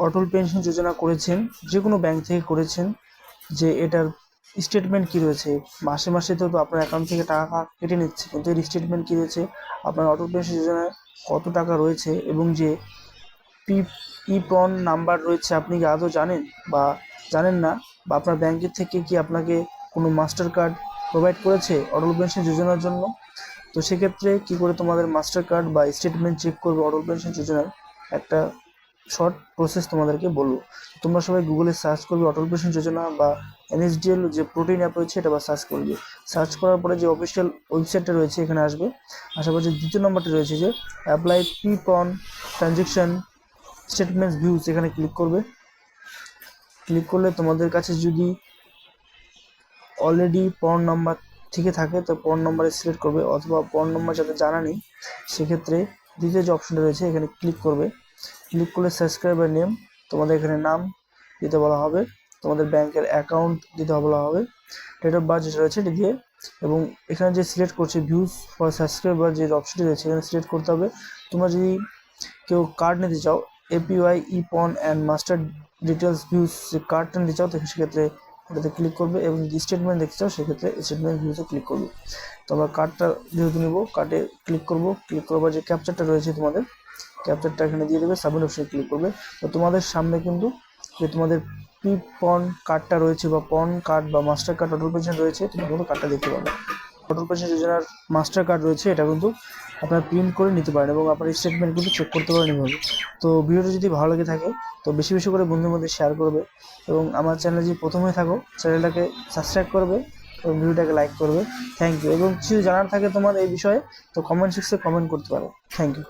অটল pension যোজনা করেছেন, যে কোনো ব্যাংক থেকে করেছেন, যে এটার স্টেটমেন্ট কি রয়েছে, মাসে মাসে তো আপনার অ্যাকাউন্ট থেকে টাকা কেটে নিচ্ছে, কিন্তু এর স্টেটমেন্ট কি রয়েছে, আপনার অটল পেনশন যোজনায় কত টাকা রয়েছে, এবং যে পি ইপন নাম্বার রয়েছে আপনি কি আদৌ জানেন বা জানেন না, বা আপনার ব্যাংকের থেকে কি আপনাকে কোনো মাস্টার কার্ড প্রোভাইড করেছে অটল পেনশন যোজনার জন্য। তো সেক্ষেত্রে কি করে তোমাদের মাস্টার কার্ড বা স্টেটমেন্ট চেক করবে অটল পেনশন যোজনার, একটা শর্ট প্রসেস তোমাদেরকে বলবো। তোমরা সবাই গুগলে সার্চ করবে অটল পেনশন যোজনা বা এনএসডিএল যে প্রোটিন অ্যাপ রয়েছে এটা বা সার্চ করবে। সার্চ করার পরে যে অফিসিয়াল ওয়েবসাইটটা রয়েছে এখানে আসবে। আসার পর যে দ্বিতীয় নম্বরটি রয়েছে যে অ্যাপ্লাই পিপন ট্রানজেকশন স্টেটমেন্টস ভিউজ, এখানে ক্লিক করবে। ক্লিক করলে তোমাদের কাছে যদি অলরেডি পন নাম্বার থেকে থাকে তো পন নাম্বারে সিলেক্ট করবে, অথবা পন নাম্বার যাদের জানা নেই সেক্ষেত্রে দ্বিতীয় যে অপশনটা রয়েছে এখানে ক্লিক করবে। ক্লিক করলে সাবস্ক্রাইবার নেম, তোমাদের এখানে নাম দিতে বলা হবে, তোমাদের ব্যাংকের অ্যাকাউন্ট দিতে বলা হবে, ডেট অফ বার্থ যেটা রয়েছে এটি দিয়ে, এবং এখানে যে সিলেক্ট করছে ভিউজ ফর সাবস্ক্রাইবার যে অপশনটি রয়েছে এখানে সিলেক্ট করতে হবে। তোমরা যদি কেউ কার্ড নিতে চাও, APY ইপন and master details views যে কার্ডটা নিতে চাও তো সেক্ষেত্রে এটাতে ক্লিক করবে, এবং যদি স্টেটমেন্ট দেখতে চাও সেক্ষেত্রে স্টেটমেন্ট ভিউতে ক্লিক করবে। তো আমরা কার্ডটা যেহেতু নেবো কার্ডে ক্লিক করবো, ক্লিক করবার যে ক্যাপচারটা রয়েছে তোমাদের ক্যাপচারটা এখানে দিয়ে দেবে, সাবমিট অপশনে ক্লিক করবে। তো তোমাদের সামনে কিন্তু যে তোমাদের পন কার্ডটা রয়েছে বা পন কার্ড বা মাস্টার কার্ড অটল পেনশন রয়েছে তোমরা কিন্তু কার্ডটা দেখতে পাবে। অটল পেনশন যোজনার মাস্টার কার্ড রয়েছে এটা কিন্তু আপনারা প্রিন্ট করে নিতে পারেন এবং আপনার স্টেটমেন্ট কিন্তু চেক করতে পারেন এভাবে। তো ভিডিওটা যদি ভালো লেগে থাকে তো বেশি বেশি করে বন্ধুদের মধ্যে শেয়ার করবে, এবং আমার চ্যানেলে যদি প্রথম হয়ে থাকো চ্যানেলটাকে সাবস্ক্রাইব করবে এবং ভিডিওটাকে লাইক করবে। Thank you. এবং কিছু জানার থাকে তোমার এই বিষয়ে তো কমেন্ট সেকশনে কমেন্ট করতে পারো। Thank you.